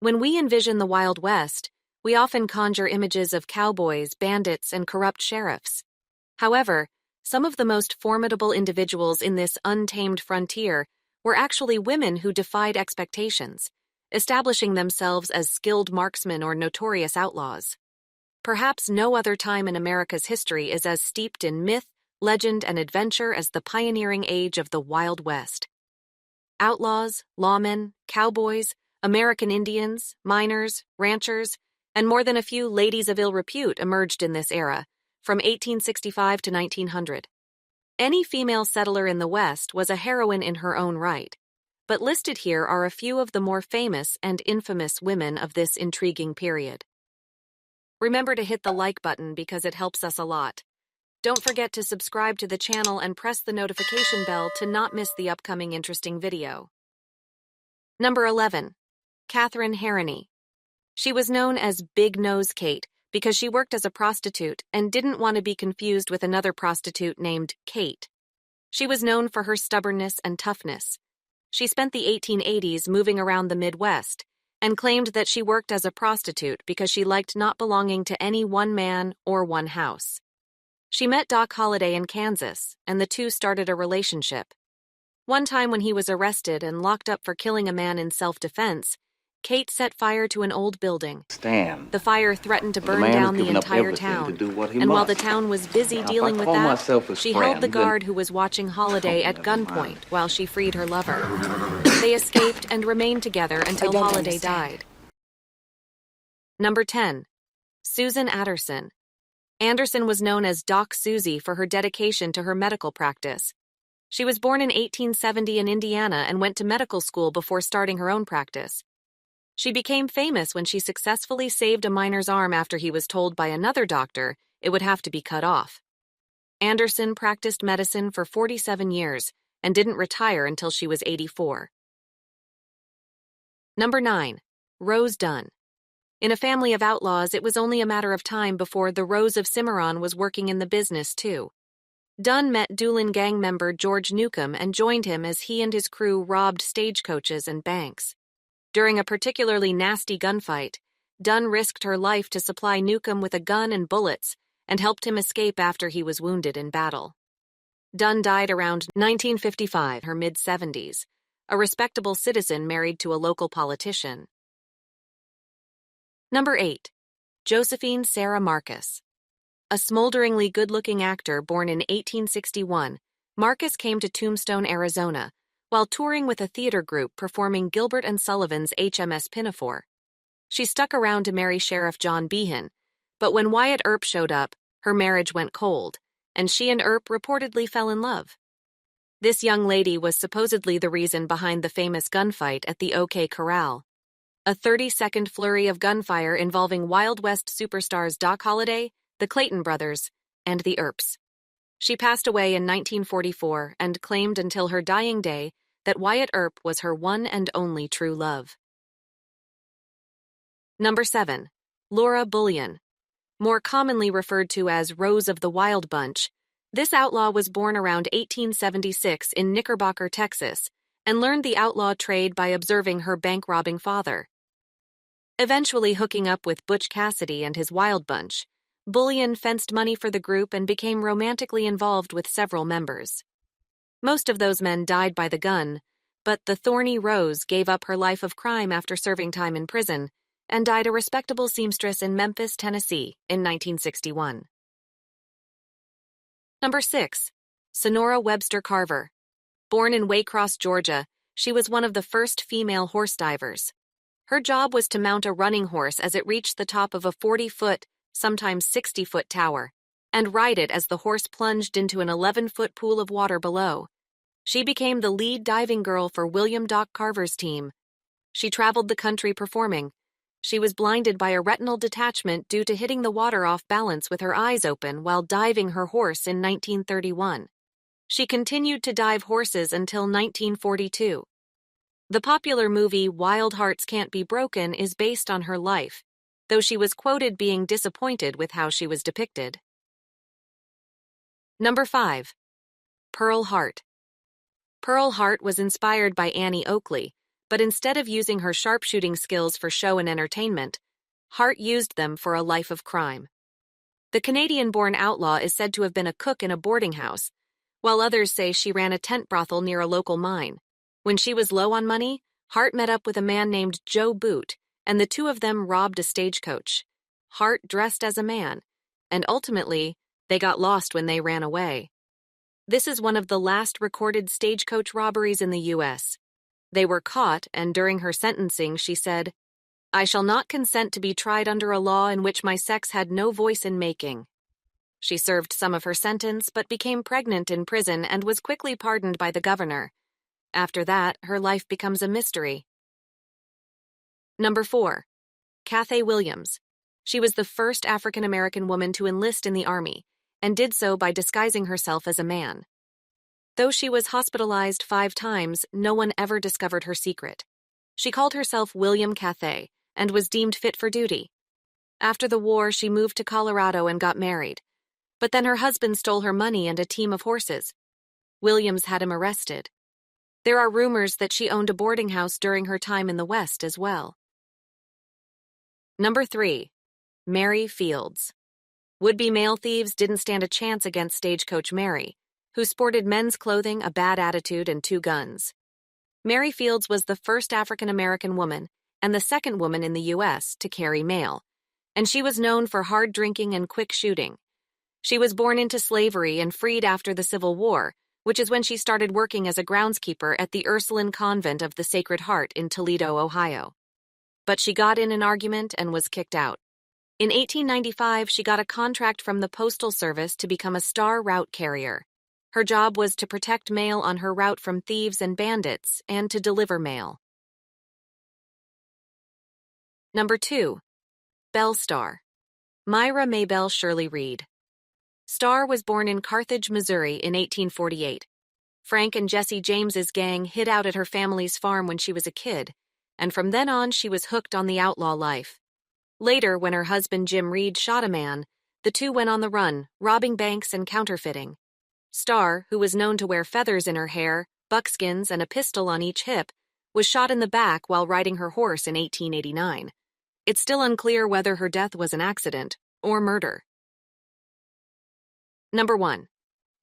When we envision the Wild West, we often conjure images of cowboys, bandits, and corrupt sheriffs. However, some of the most formidable individuals in this untamed frontier were actually women who defied expectations, establishing themselves as skilled marksmen or notorious outlaws. Perhaps no other time in America's history is as steeped in myth, legend, and adventure as the pioneering age of the Wild West. Outlaws, lawmen, cowboys, American Indians, miners, ranchers, and more than a few ladies of ill repute emerged in this era, from 1865 to 1900. Any female settler in the West was a heroine in her own right, but listed here are a few of the more famous and infamous women of this intriguing period. Remember to hit the like button because it helps us a lot. Don't forget to subscribe to the channel and press the notification bell to not miss the upcoming interesting video. Number 11. Katherine Haroney. She was known as Big Nose Kate because she worked as a prostitute and didn't want to be confused with another prostitute named Kate. She was known for her stubbornness and toughness. She spent the 1880s moving around the Midwest and claimed that she worked as a prostitute because she liked not belonging to any one man or one house. She met Doc Holliday in Kansas, and the two started a relationship. One time when he was arrested and locked up for killing a man in self-defense, Kate set fire to an old building. The fire threatened to burn down the entire town, and while the town was busy dealing with that, she held the guard who was watching Holliday at gunpoint while she freed her lover. They escaped and remained together until Holliday died. Number 10. Susan Anderson. Anderson was known as Doc Susie for her dedication to her medical practice. She was born in 1870 in Indiana and went to medical school before starting her own practice. She became famous when she successfully saved a miner's arm after he was told by another doctor it would have to be cut off. Anderson practiced medicine for 47 years and didn't retire until she was 84. Number 9. Rose Dunn. In a family of outlaws, it was only a matter of time before the Rose of Cimarron was working in the business too. Dunn met Doolin gang member George Newcomb and joined him as he and his crew robbed stagecoaches and banks. During a particularly nasty gunfight, Dunn risked her life to supply Newcomb with a gun and bullets and helped him escape after he was wounded in battle. Dunn died around 1955, her mid-70s, a respectable citizen married to a local politician. Number 8. Josephine Sarah Marcus. A smolderingly good-looking actor born in 1861, Marcus came to Tombstone, Arizona, while touring with a theater group performing Gilbert and Sullivan's HMS Pinafore. She stuck around to marry Sheriff John Behan, but when Wyatt Earp showed up, her marriage went cold, and she and Earp reportedly fell in love. This young lady was supposedly the reason behind the famous gunfight at the OK Corral, a 30-second flurry of gunfire involving Wild West superstars Doc Holliday, the Clayton brothers, and the Earps. She passed away in 1944 and claimed until her dying day that Wyatt Earp was her one and only true love. Number 7. Laura Bullion. More commonly referred to as Rose of the Wild Bunch, this outlaw was born around 1876 in Knickerbocker, Texas, and learned the outlaw trade by observing her bank-robbing father. Eventually hooking up with Butch Cassidy and his Wild Bunch, Bullion fenced money for the group and became romantically involved with several members. Most of those men died by the gun, but the thorny Rose gave up her life of crime after serving time in prison and died a respectable seamstress in Memphis, Tennessee in 1961. Number 6. Sonora Webster Carver. Born in Waycross, Georgia, she was one of the first female horse divers. Her job was to mount a running horse as it reached the top of a 40-foot, sometimes 60-foot tower, and ride it as the horse plunged into an 11-foot pool of water below. She became the lead diving girl for William Doc Carver's team. She traveled the country performing. She was blinded by a retinal detachment due to hitting the water off balance with her eyes open while diving her horse in 1931. She continued to dive horses until 1942. The popular movie Wild Hearts Can't Be Broken is based on her life, though she was quoted being disappointed with how she was depicted. Number 5. Pearl Hart. Pearl Hart was inspired by Annie Oakley, but instead of using her sharpshooting skills for show and entertainment, Hart used them for a life of crime. The Canadian-born outlaw is said to have been a cook in a boarding house, while others say she ran a tent brothel near a local mine. When she was low on money, Hart met up with a man named Joe Boot, and the two of them robbed a stagecoach. Hart dressed as a man, and ultimately, they got lost when they ran away. This is one of the last recorded stagecoach robberies in the U.S. They were caught, and during her sentencing, she said, "I shall not consent to be tried under a law in which my sex had no voice in making." She served some of her sentence but became pregnant in prison and was quickly pardoned by the governor. After that, her life becomes a mystery. Number 4. CATHAY Williams. She was the first African-American woman to enlist in the Army, and did so by disguising herself as a man. Though she was hospitalized 5 times, no one ever discovered her secret. She called herself William CATHAY and was deemed fit for duty. After the war, she moved to Colorado and got married. But then her husband stole her money and a team of horses. Williams had him arrested. There are rumors that she owned a boarding house during her time in the West as well. Number 3. Mary Fields. Would-be male thieves didn't stand a chance against Stagecoach Mary, who sported men's clothing, a bad attitude, and 2 guns. Mary Fields was the first African-American woman and the second woman in the U.S. to carry mail, and she was known for hard drinking and quick shooting. She was born into slavery and freed after the Civil War, which is when she started working as a groundskeeper at the Ursuline Convent of the Sacred Heart in Toledo, Ohio. But she got in an argument and was kicked out. In 1895, she got a contract from the Postal Service to become a star route carrier. Her job was to protect mail on her route from thieves and bandits and to deliver mail. Number 2. BELLE STARR. Myra Maybelle Shirley Reed. Starr was born in Carthage, Missouri in 1848. Frank and Jesse James's gang hid out at her family's farm when she was a kid, and from then on she was hooked on the outlaw life. Later, when her husband Jim Reed shot a man, the two went on the run, robbing banks and counterfeiting. Starr, who was known to wear feathers in her hair, buckskins, and a pistol on each hip, was shot in the back while riding her horse in 1889. It's still unclear whether her death was an accident or murder. Number 1.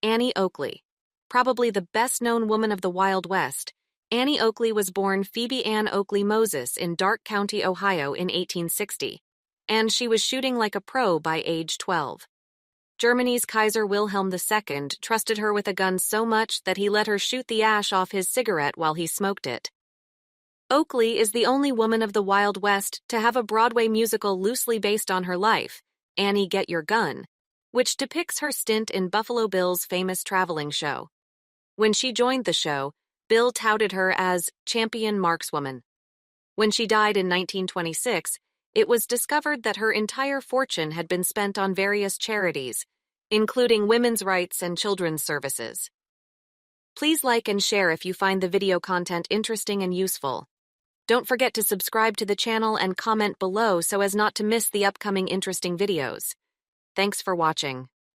Annie Oakley. Probably the best-known woman of the Wild West, Annie Oakley was born Phoebe Ann Oakley Moses in Darke County, Ohio in 1860, and she was shooting like a pro by age 12. Germany's Kaiser Wilhelm II trusted her with a gun so much that he let her shoot the ash off his cigarette while he smoked it. Oakley is the only woman of the Wild West to have a Broadway musical loosely based on her life, Annie Get Your Gun, which depicts her stint in Buffalo Bill's famous traveling show. When she joined the show, Bill touted her as champion markswoman. When she died in 1926, it was discovered that her entire fortune had been spent on various charities, including women's rights and children's services. Please like and share if you find the video content interesting and useful. Don't forget to subscribe to the channel and comment below so as not to miss the upcoming interesting videos. Thanks for watching.